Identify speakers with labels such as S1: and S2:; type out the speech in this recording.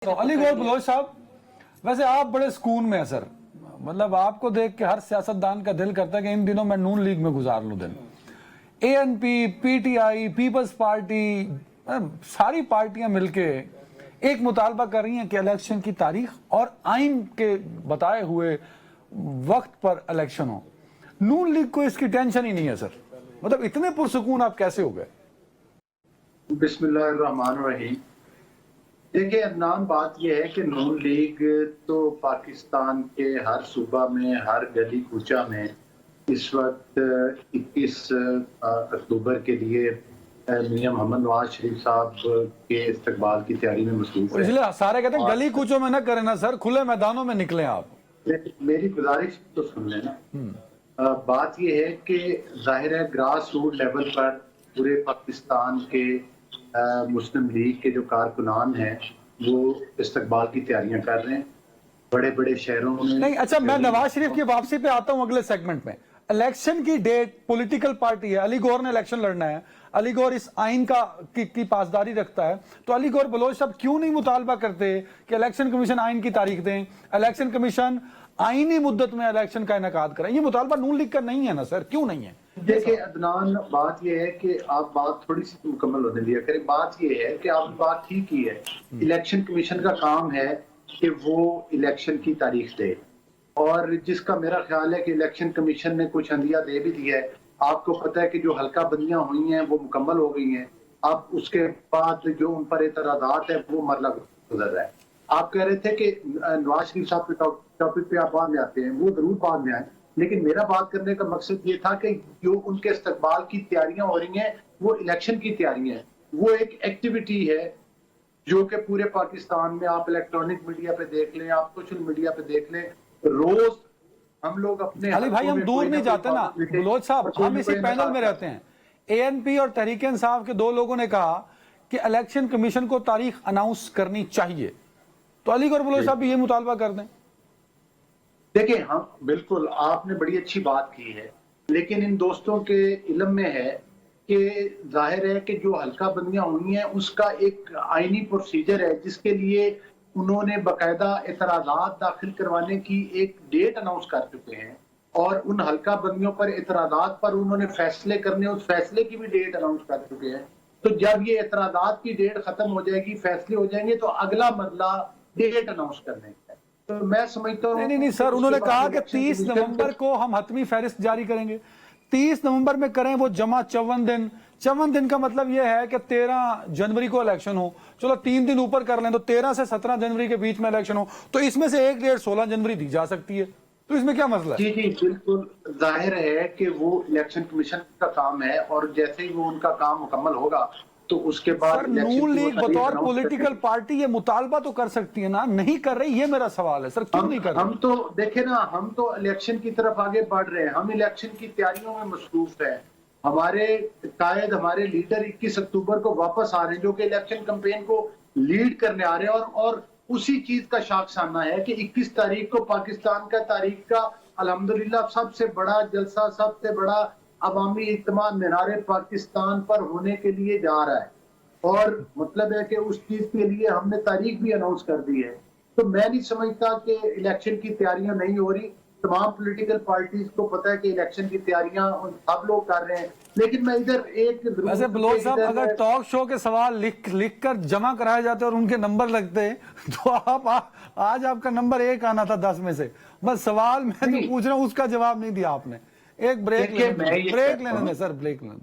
S1: तो अली गौर बलोच साहब, वैसे आप बड़े सुकून में हैं सर। मतलब आपको देख के हर सियासतदान का दिल करता है कि इन दिनों मैं नून लीग में गुजार लूं दिन। एएनपी, पीटीआई, पीपल्स पार्टी, सारी पार्टियां मिलके एक मुतालबा कर रही हैं कि इलेक्शन की तारीख और आइन के बताए हुए वक्त पर इलेक्शन हो। नून लीग को इसकी टेंशन ही नहीं है सर। मतलब इतने पुरसुकून आप कैसे हो गए?
S2: बिस्मिल्लाहिर्रहमानिर्रहीम। देखिए अदनान, बात यह है कि नून लीग तो पाकिस्तान के हर सूबा में, हर गली कूचा में इस वक्त 21 अक्टूबर के लिए मियां मोहम्मद नवाज शरीफ साहब के इस्तकबाल की तैयारी में मसरूफ है।
S1: इसलिए सारे कहते हैं गली कूचों में ना करें ना सर, खुले मैदानों में निकले आप।
S2: मेरी गुजारिश तो सुन लेना। बात यह है कि जाहिर है ग्रास रूट लेवल पर पूरे पाकिस्तान के मुस्लिम लीग के जो कारकुनान हैं वो इस्तकबाल की तैयारियां कर रहे हैं बड़े बड़े शहरों में।
S1: नहीं, अच्छा, मैं नवाज शरीफ की वापसी पे आता हूं अगले सेगमेंट में। इलेक्शन की डेट, पॉलिटिकल पार्टी है, अली गौर ने इलेक्शन लड़ना है, अली गौर इस आइन की पासदारी रखता है, तो अली गौर बलोच साहब क्यों नहीं मुतालबा करते कि इलेक्शन कमीशन आइन की तारीख दें, इलेक्शन कमीशन आईनी मुद्दत में इलेक्शन का इनेकाद करें? ये मुतालबा नून लीग का नहीं है ना सर, क्यों नहीं है?
S2: देखिए अदनान, बात यह है कि आप बात थोड़ी सी मुकम्मल होने दिया करें। बात यह है कि आप बात ठीक ही है, इलेक्शन कमीशन का काम है कि वो इलेक्शन की तारीख दे, और जिसका मेरा ख्याल है कि इलेक्शन कमीशन ने कुछ अंदिया दे भी दिया है। आपको पता है कि जो हल्का बंदियां हुई हैं वो मुकम्मल हो गई हैं। अब उसके बाद जो उन पर एतराज़ात है वो मरला गुजर रहा है। आप कह रहे थे कि नवाज शरीफ साहब के टॉपिक पे आप बाद में आते हैं, वो जरूर बाद में आए, लेकिन मेरा बात करने का मकसद ये था कि जो उनके इस्तकबाल की तैयारियां हो रही हैं वो इलेक्शन की तैयारियां हैं। वो एक एक्टिविटी है जो कि पूरे पाकिस्तान में, आप इलेक्ट्रॉनिक मीडिया पे देख लें, आप सोशल मीडिया पे देख लें, रोज हम लोग अपने
S1: अली भाई, हम दूर नहीं जाते ना बलोच साहब, हम इसी पैनल में रहते हैं। एएनपी और तहरीक इंसाफ के दो लोगों ने कहा कि इलेक्शन कमीशन को तारीख अनाउंस करनी चाहिए, तो अली गौर बलोच साहब भी ये मुतालबा कर दें।
S2: देखिए, हम बिल्कुल, आपने बड़ी अच्छी बात की है, लेकिन इन दोस्तों के इल्म में है कि जाहिर है कि जो हल्का बंदियां हुई हैं उसका एक आईनी प्रोसीजर है जिसके लिए उन्होंने बाकायदा एतराज़ात दाखिल करवाने की एक डेट अनाउंस कर चुके हैं, और उन हल्का बंदियों पर एतराज़ात पर उन्होंने फैसले करने, उस फैसले की भी डेट अनाउंस कर चुके हैं। तो जब ये एतराज़ात की डेट खत्म हो जाएगी, फैसले हो जाएंगे, तो अगला मरला डेट अनाउंस करने का है। तो मैं समझता हूँ
S1: नहीं सर, उन्होंने कहा कि 30 नवंबर को हम हतमी फहरिस्त जारी करेंगे। 30 नवंबर में करें वो जमा 54 दिन का मतलब यह है कि 13 जनवरी को इलेक्शन हो। चलो 3 दिन ऊपर कर लें तो 13 से 17 जनवरी के बीच में इलेक्शन हो, तो इसमें से एक डेट 16 जनवरी दी जा सकती है। तो इसमें क्या मसला है?
S2: जी बिल्कुल, जाहिर है कि वो इलेक्शन कमीशन का काम है, और जैसे ही वो उनका काम मुकम्मल होगा तो उसके बाद
S1: नून लीग बतौर पॉलिटिकल पार्टी ये मुतालबा तो कर सकती है ना, नहीं कर रही, ये मेरा सवाल है सर, क्यों नहीं कर रही?
S2: हम तो देखे ना, हम तो इलेक्शन की तरफ आगे बढ़ रहे हैं, हम इलेक्शन की तैयारियों में मसरूफ है। हमारे कायद, हमारे लीडर 21 अक्टूबर को वापस आ रहे हैं, जो कि इलेक्शन कैंपेन को लीड करने आ रहे हैं, और उसी चीज का शाख सामना है कि 21 तारीख को पाकिस्तान का तारीख का अल्हम्दुलिल्लाह सबसे बड़ा जलसा, सबसे बड़ा अवामी इज्तिमा मीनार पाकिस्तान पर होने के लिए जा रहा है, और मतलब है कि उस चीज के लिए हमने तारीख भी अनाउंस कर दी है। तो मैं नहीं समझता कि इलेक्शन की तैयारियां नहीं हो रही। तमाम पॉलिटिकल पार्टीज को पता है कि इलेक्शन की तैयारियां सब लोग कर रहे हैं, लेकिन मैं इधर एक
S1: वैसे बलोच साहब, अगर टॉक शो के सवाल लिख कर जमा कराए जाते और उनके नंबर लगते तो आज आपका नंबर 1 आना था 10 में से। बस सवाल मैं तो पूछ रहा हूँ, उसका जवाब नहीं दिया आपने। एक ब्रेक लेने सर, ब्रेक लेने